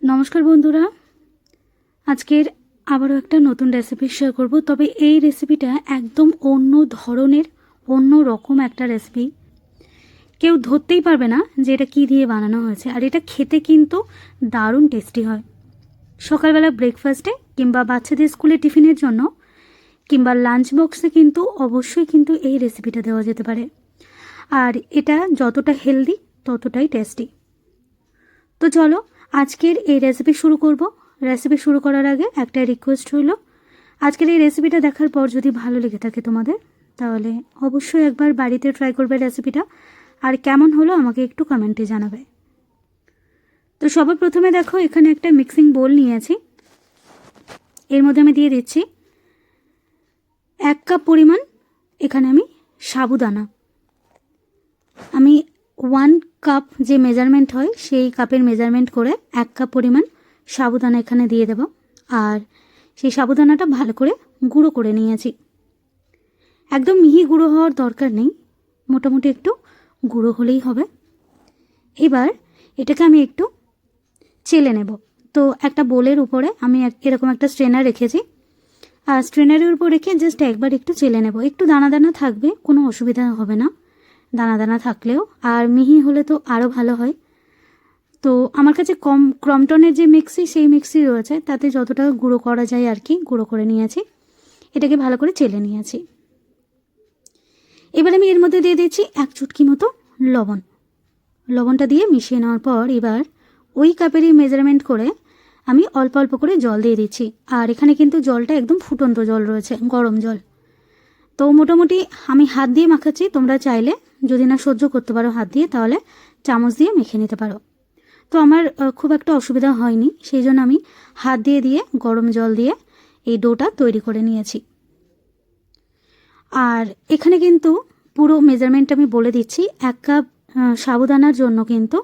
নমস্কার বন্ধুরা, আজকের আবারও একটা নতুন রেসিপি শেয়ার করব। তবে এই রেসিপিটা একদম অন্য ধরনের, অন্য রকম একটা রেসিপি। কেউ ধরতেই পারবে না যে এটা কী দিয়ে বানানো হয়েছে। আর এটা খেতে কিন্তু দারুণ টেস্টি হয়। সকালবেলা ব্রেকফাস্টে কিংবা বাচ্চাদের স্কুলে টিফিনের জন্য কিংবা লাঞ্চ বক্সে কিন্তু অবশ্যই কিন্তু এই রেসিপিটা দেওয়া যেতে পারে। আর এটা যতটা হেলদি ততটাই টেস্টি। তো চলো আজকের এই রেসিপি শুরু করব। রেসিপি শুরু করার আগে একটা রিকোয়েস্ট হলো, আজকের এই রেসিপিটা দেখার পর যদি ভালো লেগে থাকে তোমাদের, তাহলে অবশ্যই একবার বাড়িতে ট্রাই করবে রেসিপিটা। আর কেমন হলো আমাকে একটু কমেন্টে জানাবে। তো সবার প্রথমে দেখো, এখানে একটা মিক্সিং বোল নিয়েছি। এর মধ্যে আমি দিয়ে দিচ্ছি 1 কাপ পরিমাণ। এখানে আমি সাবুদানা, আমি 1 কাপ যে মেজারমেন্ট হয় সেই কাপের মেজারমেন্ট করে 1 কাপ পরিমাণ সাবুদানা এখানে দিয়ে দেব। আর সেই সাবুদানাটা ভালো করে গুঁড়ো করে নিয়েছি। একদম মিহি গুঁড়ো হওয়ার দরকার নেই, মোটামুটি একটু গুঁড়ো হলেই হবে। এবার এটাকে আমি একটু চেলে নেব। তো একটা বোলের উপরে আমি এরকম একটা স্ট্রেনার রেখেছি। আর স্ট্রেনারের উপর রেখে জাস্ট একবার একটু চেলে নেব। একটু দানা দানা থাকবে, কোনো অসুবিধা হবে না দানা দানা থাকলেও। আর মিহি হলে তো আরও ভালো হয়। তো আমার কাছে ক্রমটনের যে মিক্সি, সেই মিক্সি রয়েছে, তাতে যতটা গুঁড়ো করা যায় আর কি গুঁড়ো করে নিয়েছি। এটাকে ভালো করে চেলে নিয়েছি। এবার আমি এর মধ্যে দিয়ে দিচ্ছি 1 চুটকি মতো লবণ। লবণটা দিয়ে মিশিয়ে নেওয়ার পর এবার ওই কাপেরই মেজারমেন্ট করে আমি অল্প অল্প করে জল দিয়ে দিচ্ছি। আর এখানে কিন্তু জলটা একদম ফুটন্ত জল রয়েছে, গরম জল। তো মোটামুটি আমি হাত দিয়ে মাখাচ্ছি, তোমরা চাইলে যদি না সহ্য করতে পারো হাত দিয়ে, তাহলে চামচ দিয়ে মেখে নিতে পারো। তো আমার খুব একটা অসুবিধা হয়নি, সেই জন্য আমি হাত দিয়ে দিয়ে গরম জল দিয়ে এই ডোটা তৈরি করে নিয়েছি। আর এখানে কিন্তু পুরো মেজারমেন্ট আমি বলে দিচ্ছি। 1 কাপ সাবুদানার জন্য কিন্তু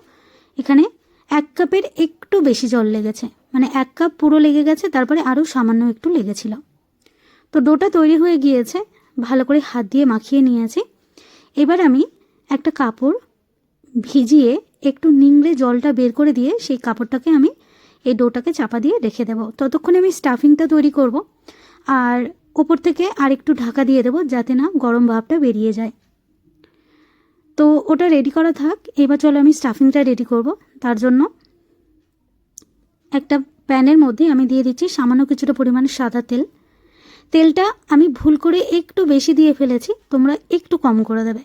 এখানে 1 কাপের একটু বেশি জল লেগেছে, মানে 1 কাপ পুরো লেগে গেছে, তারপরে আরও সামান্য একটু লেগেছিল। তো ডোটা তৈরি হয়ে গিয়েছে, ভালো করে হাত দিয়ে মাখিয়ে নিয়েছি। এবার আমি একটা কাপড় ভিজিয়ে একটু নিংড়ে জলটা বের করে দিয়ে সেই কাপড়টাকে আমি এই ডোটাকে চাপা দিয়ে রেখে দেব। ততক্ষণে আমি স্টাফিংটা তৈরি করব। আর ওপর থেকে আর একটু ঢাকা দিয়ে দেবো, যাতে না গরম ভাবটা বেরিয়ে যায়। তো ওটা রেডি করা থাক। এবার চলো আমি স্টাফিংটা রেডি করব। তার জন্য একটা প্যানের মধ্যে আমি দিয়ে দিচ্ছি সামান্য কিছুটা পরিমাণে সাদা তেল। তেলটা আমি ভুল করে একটু বেশি দিয়ে ফেলেছি, তোমরা একটু কম করে দেবে।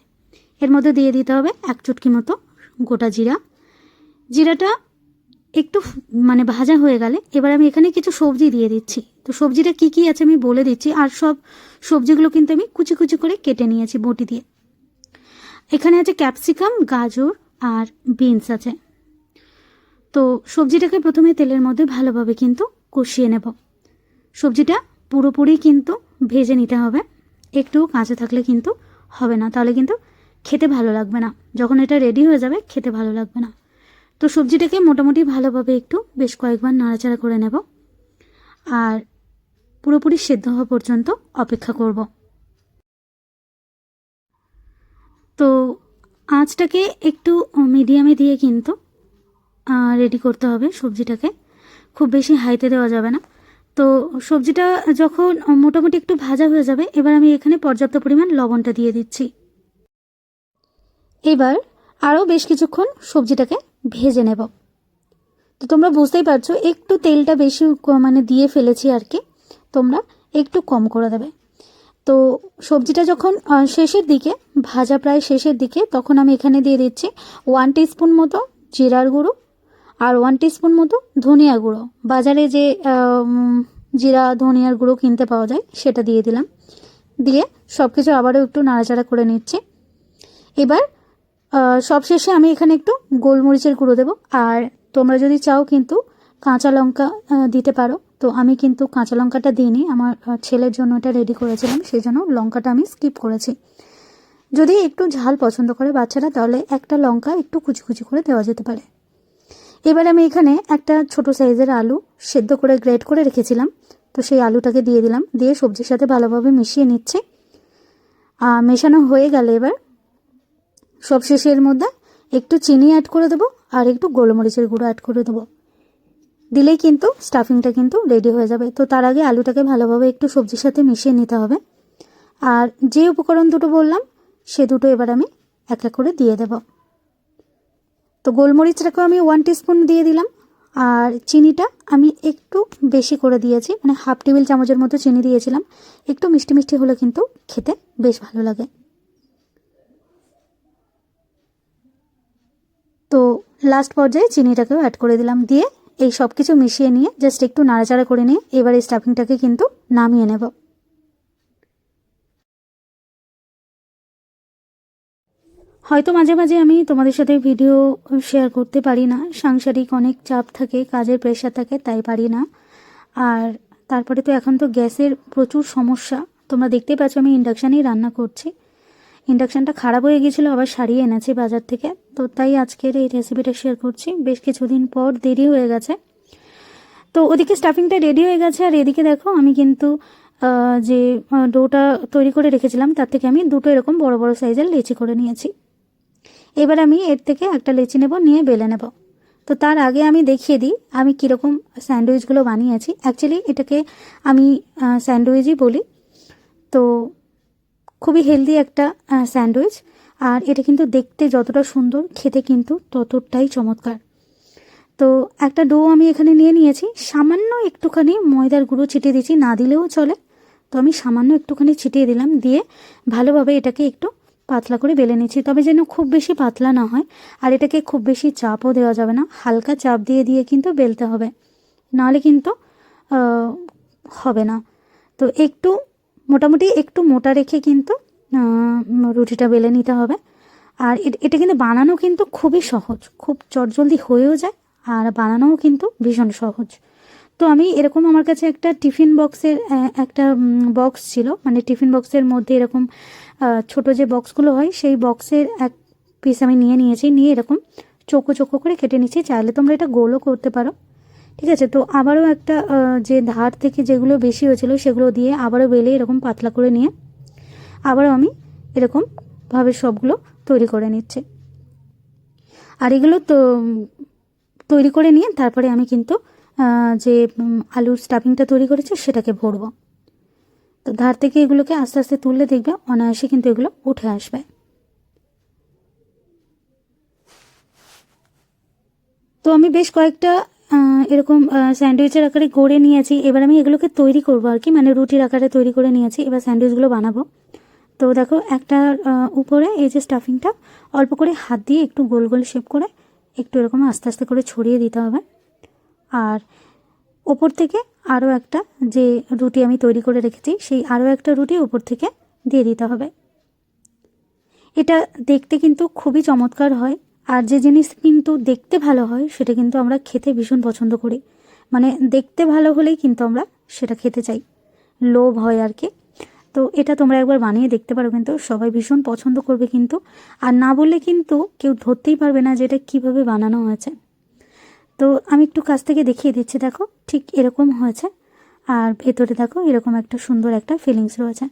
এর মধ্যে দিয়ে দিতে হবে 1 চুটকি মতো গোটা জিরা। জিরাটা একটু মানে ভাজা হয়ে গেলে এবার আমি এখানে কিছু সবজি দিয়ে দিচ্ছি। তো সবজিটা কি কি আছে আমি বলে দিচ্ছি। আর সব সবজিগুলো কিন্তু আমি কুচি কুচি করে কেটে নিয়েছি বটি দিয়ে। এখানে আছে ক্যাপসিকাম, গাজর আর বিনস আছে। তো সবজিটাকে প্রথমে তেলের মধ্যে ভালোভাবে কিন্তু কষিয়ে নেব। সবজিটা পুরোপুরি কিন্তু ভেজে নিতে হবে, একটু কাঁচা থাকলে কিন্তু হবে না, তাহলে কিন্তু খেতে ভালো লাগবে না। যখন এটা রেডি হয়ে যাবে খেতে ভালো লাগবে না। তো সবজিটাকে মোটামুটি ভালোভাবে একটু বেশ কয়েকবার নাড়াচাড়া করে নেব। আর পুরোপুরি সেদ্ধ হওয়া পর্যন্ত অপেক্ষা করব। তো আঁচটাকে একটু মিডিয়ামে দিয়ে কিন্তু রেডি করতে হবে সবজিটাকে, খুব বেশি হাইতে দেওয়া যাবে না। তো সবজিটা যখন মোটামুটি একটু ভাজা হয়ে যাবে, এবার আমি এখানে পর্যাপ্ত পরিমাণ লবণটা দিয়ে দিচ্ছি। এবার আরও বেশ কিছুক্ষণ সবজিটাকে ভেজে নেব। তো তোমরা বুঝতেই পারছো একটু তেলটা বেশি মানে দিয়ে ফেলেছি আর কি, তোমরা একটু কম করে দেবে। তো সবজিটা যখন শেষের দিকে, ভাজা প্রায় শেষের দিকে, তখন আমি এখানে দিয়ে দিচ্ছি 1 টিস্পুন মতো জিরার গুঁড়ো আর 1 টিস্পুন মতো ধনিয়া গুঁড়ো। বাজারে যে জিরা ধনিয়ার গুঁড়ো কিনতে পাওয়া যায় সেটা দিয়ে দিলাম। দিয়ে সব কিছু আবারও একটু নাড়াচাড়া করে নিচ্ছি। এবার সবশেষে আমি এখানে একটু গোলমরিচের গুঁড়ো দেবো। আর তোমরা যদি চাও কিন্তু কাঁচা লঙ্কা দিতে পারো। তো আমি কিন্তু কাঁচা লঙ্কাটা দিইনি, আমার ছেলের জন্য এটা রেডি করেছিলাম, সেই জন্য লঙ্কাটা আমি স্কিপ করেছি। যদি একটু ঝাল পছন্দ করে বাচ্চারা, তাহলে একটা লঙ্কা একটু কুচি কুচি করে দেওয়া যেতে পারে। এবার আমি এখানে একটা ছোট সাইজের আলু সেদ্ধ করে গ্রেট করে রেখেছিলাম, তো সেই আলুটাকে দিয়ে দিলাম। দিয়ে সবজির সাথে ভালোভাবে মিশিয়ে নিচ্ছি। মেশানো হয়ে গেলে এবার সবশেষে এর মধ্যে একটু চিনি অ্যাড করে দেবো আর একটু গোলমরিচের গুঁড়ো অ্যাড করে দেবো। দিলেই কিন্তু স্টাফিংটা কিন্তু রেডি হয়ে যাবে। তো তার আগে আলুটাকে ভালোভাবে একটু সবজির সাথে মিশিয়ে নিতে হবে। আর যে উপকরণ দুটো বললাম সে দুটো এবার আমি এক এক করে দিয়ে দেব। তো গোলমরিচটাকেও আমি 1 টিস্পুন দিয়ে দিলাম, আর চিনিটা আমি একটু বেশি করে দিয়েছি, মানে হাফ টেবিল চামচের মতো চিনি দিয়েছিলাম। একটু মিষ্টি মিষ্টি হলে কিন্তু খেতে বেশ ভালো লাগে। তো লাস্ট পর্যায়ে চিনিটাকেও অ্যাড করে দিলাম, দিয়ে এই সব কিছু মিশিয়ে নিয়ে জাস্ট একটু নাড়াচাড়া করে নিয়ে এবার এই স্টাফিংটাকে কিন্তু নামিয়ে নেব। হয়তো মাঝে মাঝে আমি তোমাদের সাথে ভিডিও শেয়ার করতে পারি না, সাংসারিক অনেক চাপ থাকে, কাজের প্রেশার থাকে, তাই পারি না। আর তারপরে তো এখন তো গ্যাসের প্রচুর সমস্যা, তোমরা দেখতেই পাচ্ছ আমি ইন্ডাকশানেই রান্না করছি। ইন্ডাকশানটা খারাপ হয়ে গিয়েছিলো, আবার সারিয়ে এনেছি বাজার থেকে, তো তাই আজকের এই রেসিপিটা শেয়ার করছি। বেশ কিছুদিন পর দেরি হয়ে গেছে। তো ওদিকে স্টাফিংটা রেডি হয়ে গেছে, আর এদিকে দেখো আমি কিন্তু যে ডোটা তৈরি করে রেখেছিলাম তার থেকে আমি দুটো এরকম বড় বড় সাইজের লেচি করে নিয়েছি। এবার আমি এর থেকে একটা লেচি নেব, নিয়ে বেলে নেব। তো তার আগে আমি দেখিয়ে দিই আমি কীরকম স্যান্ডউইচগুলো বানিয়েছি। অ্যাকচুয়ালি এটাকে আমি স্যান্ডউইচই বলি। তো খুবই হেলদি একটা স্যান্ডউইচ, আর এটা কিন্তু দেখতে যতটা সুন্দর, খেতে কিন্তু ততটাই চমৎকার। তো একটা ডো আমি এখানে নিয়ে নিয়েছি, সামান্য একটুখানি ময়দার গুঁড়ো ছিটিয়ে দিয়েছি, না দিলেও চলে। তো আমি সামান্য একটুখানি ছিটিয়ে দিলাম, দিয়ে ভালোভাবে এটাকে একটু পাতলা করে বেলে নিচ্ছি, তবে যেন খুব বেশি পাতলা না হয়। আর এটাকে খুব বেশি চাপও দেওয়া যাবে না, হালকা চাপ দিয়ে দিয়ে কিন্তু বেলতে হবে, নাহলে কিন্তু হবে না। তো একটু মোটামুটি একটু মোটা রেখে কিন্তু রুটিটা বেলে নিতে হবে। আর এটা কিন্তু বানানো কিন্তু খুবই সহজ, খুব চটজলদি হয়েও যায়, আর বানানোও কিন্তু ভীষণ সহজ। তো আমি এরকম আমার কাছে একটা টিফিন বক্সের একটা বক্স ছিল, মানে টিফিন বক্সের মধ্যে এরকম ছোট যে বক্সগুলো হয় সেই বক্সের এক পিস আমি নিয়ে নিয়েছি, নিয়ে এরকম চোখো চোখো করে কেটে নিচ্ছি। চাইলে তোমরা এটা গোলও করতে পারো, ঠিক আছে। তো আবারও একটা যে ধার থেকে যেগুলো বেশি হয়েছিল সেগুলো দিয়ে আবারও বেলে এরকম পাতলা করে নিয়ে আবারও আমি এরকমভাবে সবগুলো তৈরি করে নিচ্ছি। আর এগুলো তো তৈরি করে নিয়ে তারপরে আমি কিন্তু যে আলুর স্টাফিংটা তৈরি করেছি সেটাকে ভরবো। তো ধার থেকে এগুলোকে আস্তে আস্তে তুললে দেখবে অনায়াসে কিন্তু এগুলো উঠে আসবে। তো আমি বেশ কয়েকটা এরকম স্যান্ডউইচের আকারে গড়ে নিয়েছি। এবার আমি এগুলোকে তৈরি করবো আর কি, মানে রুটির আকারে তৈরি করে নিয়েছি, এবার স্যান্ডউইচগুলো বানাবো। তো দেখো একটার উপরে এই যে স্টাফিংটা অল্প করে হাত দিয়ে একটু গোল গোল শেপ করে একটু এরকম আস্তে আস্তে করে ছড়িয়ে দিতে হবে। আর ওপর থেকে আরও একটা যে রুটি আমি তৈরি করে রেখেছি সেই আরও একটা রুটি ওপর থেকে দিয়ে দিতে হবে। এটা দেখতে কিন্তু খুবই চমৎকার হয়, আর যে জিনিস কিন্তু দেখতে ভালো হয় সেটা কিন্তু আমরা খেতে ভীষণ পছন্দ করি, মানে দেখতে ভালো হলেই কিন্তু আমরা সেটা খেতে চাই, লোভ হয় আর কি। তো এটা তোমরা একবার বানিয়ে দেখতে পারো, কিন্তু সবাই ভীষণ পছন্দ করবে কিন্তু, আর না বললে কিন্তু কেউ ধরতেই পারবে না যে এটা কীভাবে বানানো হয়েছে। তো আমি একটু কাছ থেকে দেখিয়ে দিচ্ছি, দেখো ঠিক এরকম হয়েছে, আর ভেতরে দেখো এরকম একটা সুন্দর একটা ফিলিংস রয়েছে।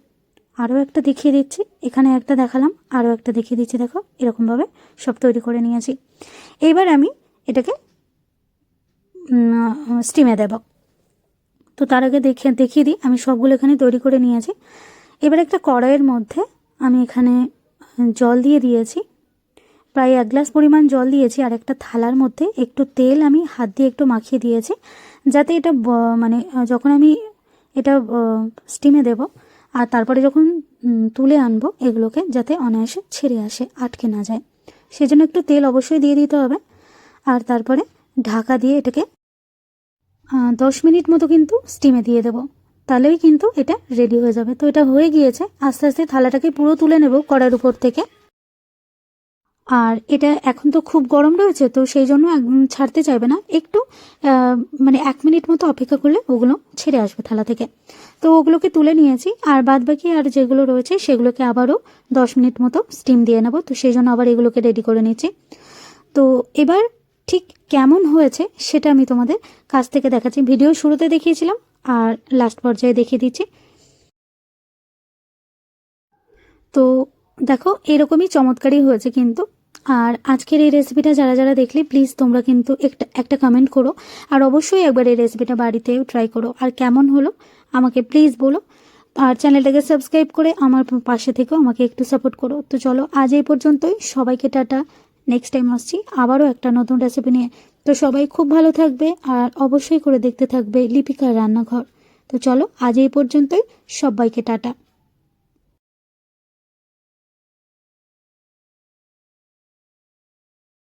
আরও একটা দেখিয়ে দিচ্ছি, এখানে একটা দেখালাম, আরও একটা দেখিয়ে দিচ্ছি, দেখো এরকমভাবে সব তৈরি করে নিয়েছি। এইবার আমি এটাকে স্টিমে দেব। তো তার আগে দেখিয়ে দিই আমি সবগুলো এখানে তৈরি করে নিয়েছি। এবার একটা কড়াইয়ের মধ্যে আমি এখানে জল দিয়ে দিয়েছি, প্রায় 1 গ্লাস পরিমাণ জল দিয়েছি, আর একটা থালার মধ্যে একটু তেল আমি হাত দিয়ে একটু মাখিয়ে দিয়েছি, যাতে এটা মানে যখন আমি এটা স্টিমে দেব আর তারপরে যখন তুলে আনবো এগুলোকে যাতে অনায়াসে ছেড়ে আসে, আটকে না যায়, সেজন্য একটু তেল অবশ্যই দিয়ে দিতে হবে। আর তারপরে ঢাকা দিয়ে এটাকে 10 মিনিট মতো কিন্তু স্টিমে দিয়ে দেবো, তাহলেই কিন্তু এটা রেডি হয়ে যাবে। তো এটা হয়ে গিয়েছে, আস্তে আস্তে থালাটাকে পুরো তুলে নেব কড়াইয়ের উপর থেকে। আর এটা এখন তো খুব গরম রয়েছে, তো সেই জন্য ছাড়তে চাইবে না, একটু মানে 1 মিনিট মতো অপেক্ষা করলে ওগুলো ছেড়ে আসবে থালা থেকে। তো ওগুলোকে তুলে নিয়েছি, আর বাদ বাকি আর যেগুলো রয়েছে সেগুলোকে আবারও 10 মিনিট মতো স্টিম দিয়ে নেব, তো সেই জন্য আবার এগুলোকে রেডি করে নিচ্ছি। তো এবার ঠিক কেমন হয়েছে সেটা আমি তোমাদের কাছ থেকে দেখাচ্ছি, ভিডিও শুরুতে দেখিয়েছিলাম আর লাস্ট পর্যায়ে দেখিয়ে দিচ্ছি। তো দেখো এরকমই চমৎকারই হয়েছে কিন্তু, আর আজকের এই রেসিপিটা যারা যারা দেখলে প্লিজ তোমরা কিন্তু একটা কমেন্ট করো, আর অবশ্যই একবার এই রেসিপিটা বাড়িতেও ট্রাই করো, আর কেমন হলো আমাকে প্লিজ বলো। আর চ্যানেলটাকে সাবস্ক্রাইব করে আমার পাশে থেকেও আমাকে একটু সাপোর্ট করো। তো চলো আজ এই পর্যন্তই, সবাইকে টাটা। নেক্সট টাইম আসছি আবারও একটা নতুন রেসিপি নিয়ে। তো সবাই খুব ভালো থাকবে, আর অবশ্যই করে দেখতে থাকবে লিপিকার রান্নাঘর। তো চলো আজ এই পর্যন্তই, সবাইকে টাটা।